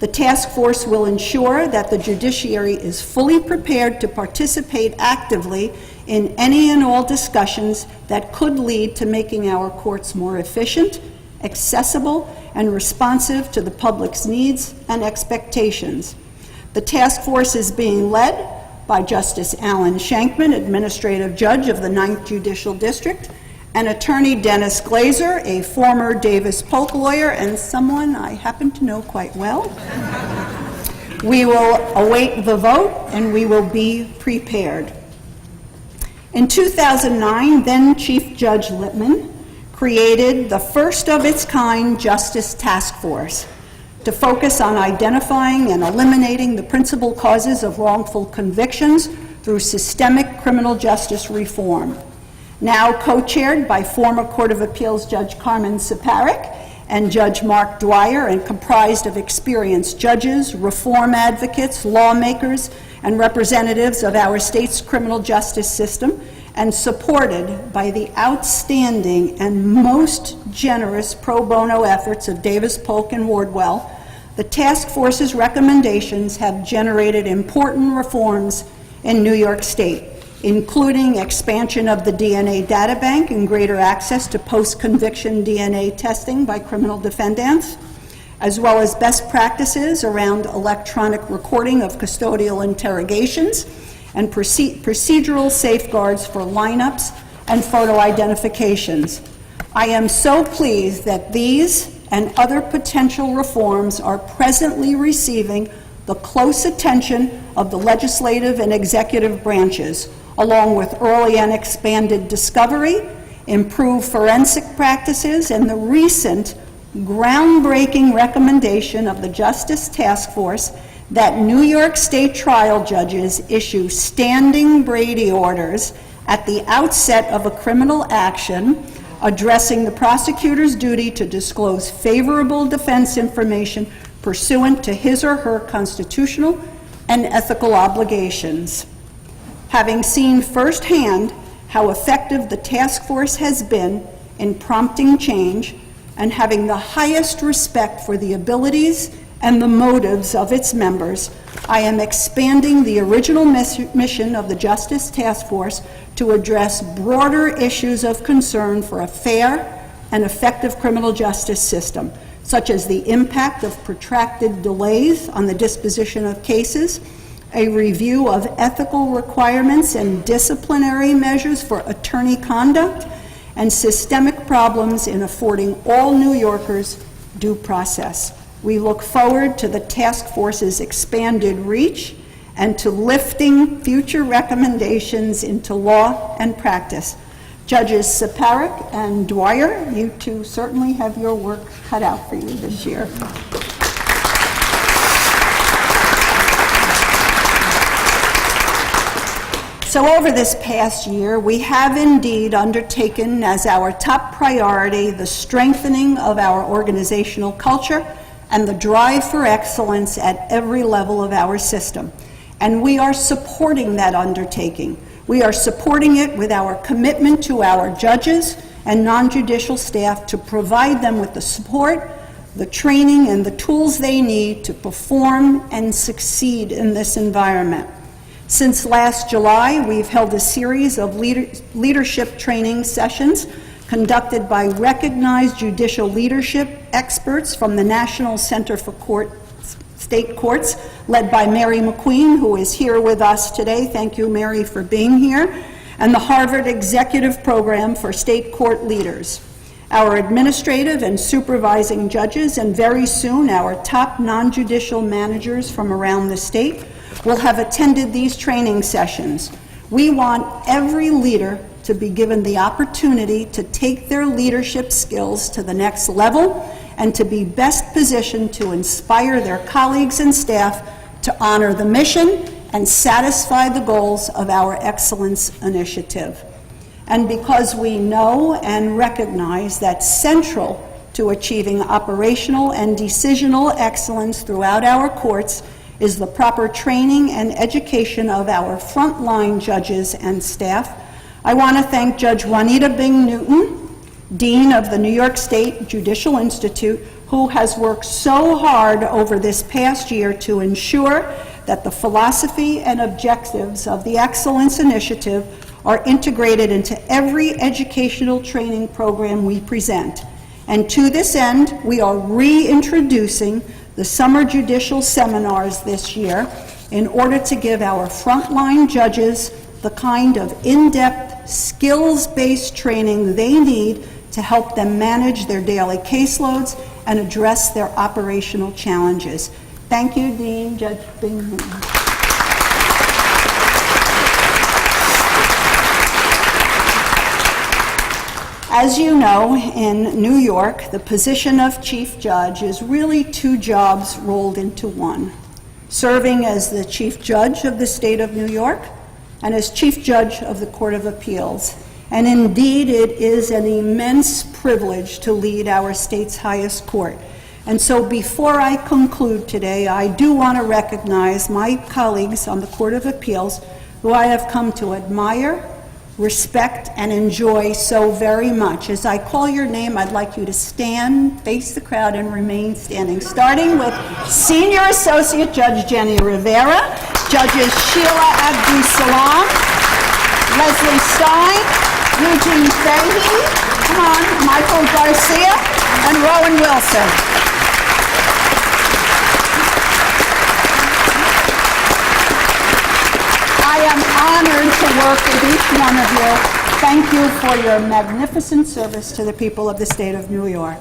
The task force will ensure that the judiciary is fully prepared to participate actively in any and all discussions that could lead to making our courts more efficient, accessible, and responsive to the public's needs and expectations. The task force is being led by Justice Alan Shankman, Administrative Judge of the 9th Judicial District, and Attorney Dennis Glazer, a former Davis Polk lawyer and someone I happen to know quite well. We will await the vote, and we will be prepared. In 2009, then Chief Judge Lippman created the first of its kind Justice Task Force to focus on identifying and eliminating the principal causes of wrongful convictions through systemic criminal justice reform. Now co-chaired by former Court of Appeals Judge Carmen Siparek and Judge Mark Dwyer, and comprised of experienced judges, reform advocates, lawmakers, and representatives of our state's criminal justice system, and supported by the outstanding and most generous pro bono efforts of Davis Polk and Wardwell, the task force's recommendations have generated important reforms in New York State, including expansion of the DNA data bank and greater access to post-conviction DNA testing by criminal defendants, as well as best practices around electronic recording of custodial interrogations and procedural safeguards for lineups and photo identifications. I am so pleased that these and other potential reforms are presently receiving the close attention of the legislative and executive branches, along with early and expanded discovery, improved forensic practices, and the recent groundbreaking recommendation of the Justice Task Force that New York State trial judges issue standing Brady orders at the outset of a criminal action, addressing the prosecutor's duty to disclose favorable defense information pursuant to his or her constitutional and ethical obligations. Having seen firsthand how effective the task force has been in prompting change, and having the highest respect for the abilities and the motives of its members, I am expanding the original mission of the Justice Task Force to address broader issues of concern for a fair and effective criminal justice system, such as the impact of protracted delays on the disposition of cases, a review of ethical requirements and disciplinary measures for attorney conduct, and systemic problems in affording all New Yorkers due process. We look forward to the task force's expanded reach and to lifting future recommendations into law and practice. Judges Siparek and Dwyer, you two certainly have your work cut out for you this year. So over this past year, we have indeed undertaken as our top priority the strengthening of our organizational culture and the drive for excellence at every level of our system. And we are supporting that undertaking We are supporting it with our commitment to our judges and non-judicial staff to provide them with the support, the training, and the tools they need to perform and succeed in this environment. Since last July, we've held a series of leadership training sessions conducted by recognized judicial leadership experts from the National Center for State Courts, led by Mary McQueen, who is here with us today. Thank you, Mary, for being here, and the Harvard Executive Program for State Court Leaders. Our administrative and supervising judges, and very soon our top non-judicial managers from around the state, will have attended these training sessions. We want every leader to be given the opportunity to take their leadership skills to the next level and to be best positioned to inspire their colleagues and staff to honor the mission and satisfy the goals of our Excellence Initiative. And because we know and recognize that central to achieving operational and decisional excellence throughout our courts is the proper training and education of our frontline judges and staff, I want to thank Judge Juanita Bing Newton, Dean of the New York State Judicial Institute, who has worked so hard over this past year to ensure that the philosophy and objectives of the Excellence Initiative are integrated into every educational training program we present. And to this end, we are reintroducing the summer judicial seminars this year in order to give our frontline judges the kind of in-depth, skills-based training they need to help them manage their daily caseloads and address their operational challenges. Thank you, Dean, Judge Bing. As you know, in New York, the position of Chief Judge is really two jobs rolled into one, serving as the Chief Judge of the State of New York and as Chief Judge of the Court of Appeals. And indeed, it is an immense privilege to lead our state's highest court. And so before I conclude today, I do want to recognize my colleagues on the Court of Appeals who I have come to admire, respect, and enjoy so very much. As I call your name, I'd like you to stand, face the crowd, and remain standing, starting with Senior Associate Judge Jenny Rivera, Judges Sheila Abdus-Salam, Leslie Stein, Eugene Fahey, come on, Michael Garcia, and Rowan Wilson. I am honored to work with each one of you. Thank you for your magnificent service to the people of the state of New York.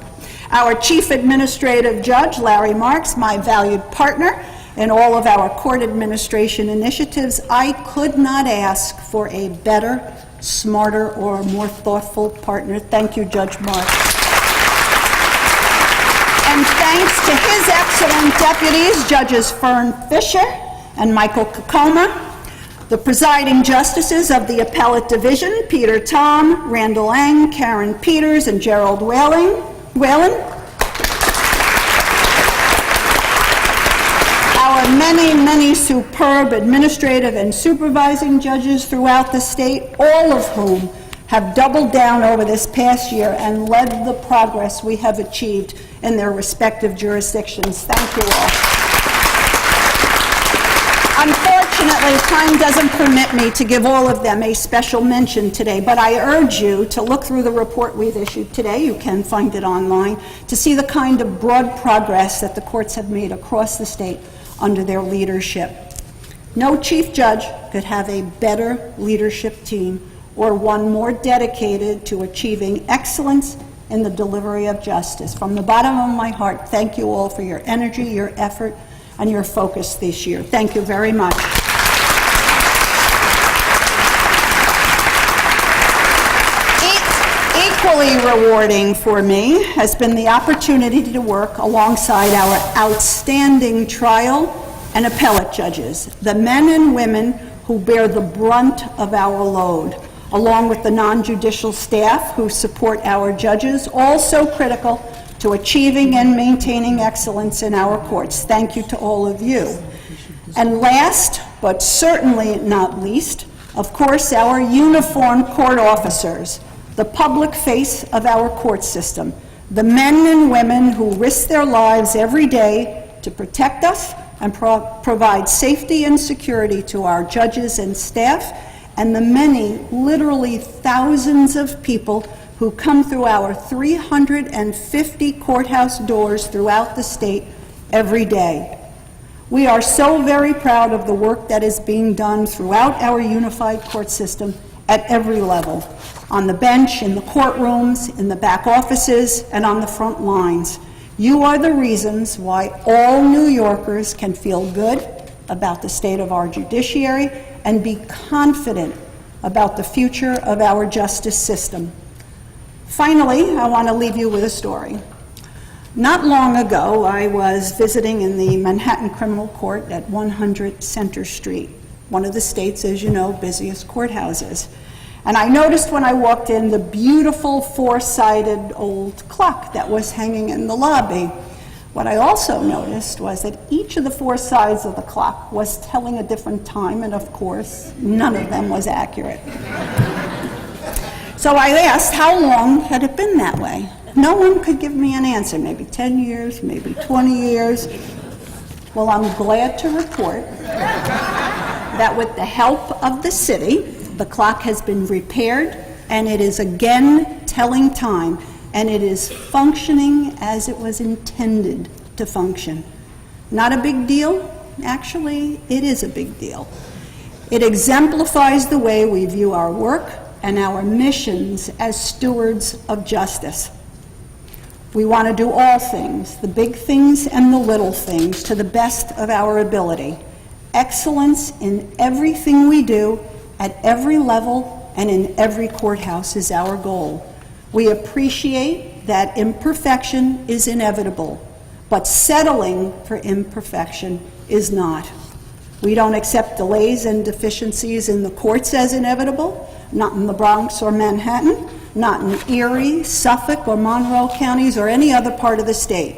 Our Chief Administrative Judge, Larry Marks, my valued partner in all of our court administration initiatives, I could not ask for a better, smarter, or more thoughtful partner. Thank you, Judge Marks. And thanks to his excellent deputies, Judges Fern Fisher and Michael Kokoma, the presiding justices of the Appellate Division, Peter Tom, Randall Lang, Karen Peters, and Gerald Whalen. Our many, many superb administrative and supervising judges throughout the state, all of whom have doubled down over this past year and led the progress we have achieved in their respective jurisdictions. Thank you all. Unfortunately, time doesn't permit me to give all of them a special mention today, but I urge you to look through the report we've issued today. You can find it online to see the kind of broad progress that the courts have made across the state under their leadership. No chief judge could have a better leadership team or one more dedicated to achieving excellence in the delivery of justice. From the bottom of my heart, thank you all for your energy, your effort, and your focus this year. Thank you very much. Equally rewarding for me has been the opportunity to work alongside our outstanding trial and appellate judges, the men and women who bear the brunt of our load, along with the non-judicial staff who support our judges, all so critical to achieving and maintaining excellence in our courts. Thank you to all of you. And last, but certainly not least, Of course, our uniformed court officers, the public face of our court system, the men and women who risk their lives every day to protect us and provide safety and security to our judges and staff, and the many, literally thousands of people who come through our 350 courthouse doors throughout the state every day. We are so very proud of the work that is being done throughout our unified court system at every level, on the bench, in the courtrooms, in the back offices, and on the front lines. You are the reasons why all New Yorkers can feel good about the state of our judiciary and be confident about the future of our justice system. Finally, I want to leave you with a story. Not long ago, I was visiting in the Manhattan Criminal Court at 100 Center Street, one of the state's, as you know, busiest courthouses. And I noticed when I walked in the beautiful four-sided old clock that was hanging in the lobby. What I also noticed was that each of the four sides of the clock was telling a different time, and of course, none of them was accurate. So I asked how long had it been that way? No one could give me an answer, maybe 10 years, maybe 20 years. Well, I'm glad to report that with the help of the city, the clock has been repaired and it is again telling time, and it is functioning as it was intended to function. Not a big deal? Actually, it is a big deal. It exemplifies the way we view our work and our missions as stewards of justice. We want to do all things, the big things and the little things, to the best of our ability. Excellence in everything we do, at every level and in every courthouse is our goal. We appreciate that imperfection is inevitable, but settling for imperfection is not. We don't accept delays and deficiencies in the courts as inevitable, not in the Bronx or Manhattan, not in Erie, Suffolk, or Monroe counties, or any other part of the state.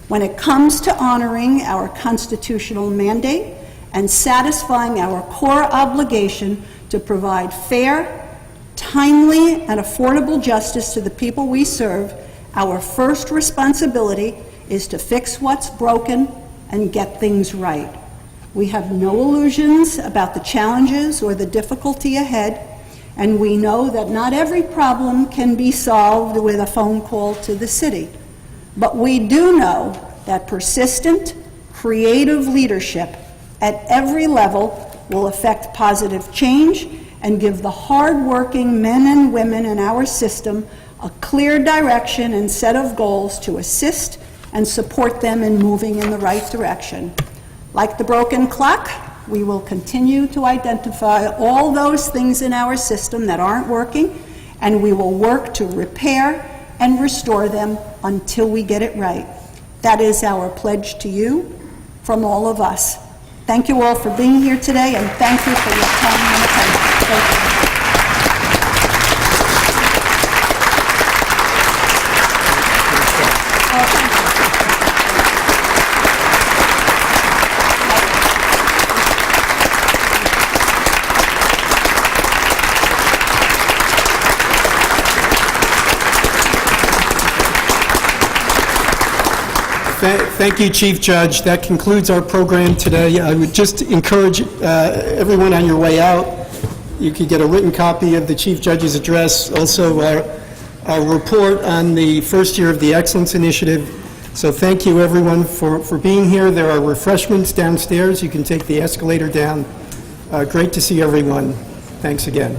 When it comes to honoring our constitutional mandate and satisfying our core obligation to provide fair, timely, and affordable justice to the people we serve, our first responsibility is to fix what's broken and get things right. We have no illusions about the challenges or the difficulty ahead, and we know that not every problem can be solved with a phone call to the city. But we do know that persistent, creative leadership at every level will affect positive change and give the hard-working men and women in our system a clear direction and set of goals to assist and support them in moving in the right direction. Like the broken clock, we will continue to identify all those things in our system that aren't working, and we will work to repair and restore them until we get it right. That is our pledge to you from all of us. Thank you all for being here today, and thank you for your time and attention. Thank you. Thank you, Chief Judge. That concludes our program today. I would just encourage everyone on your way out, you could get a written copy of the Chief Judge's address, also our report on the first year of the Excellence Initiative. So thank you, everyone, for being here. There are refreshments downstairs. You can take the escalator down. Great to see everyone. Thanks again.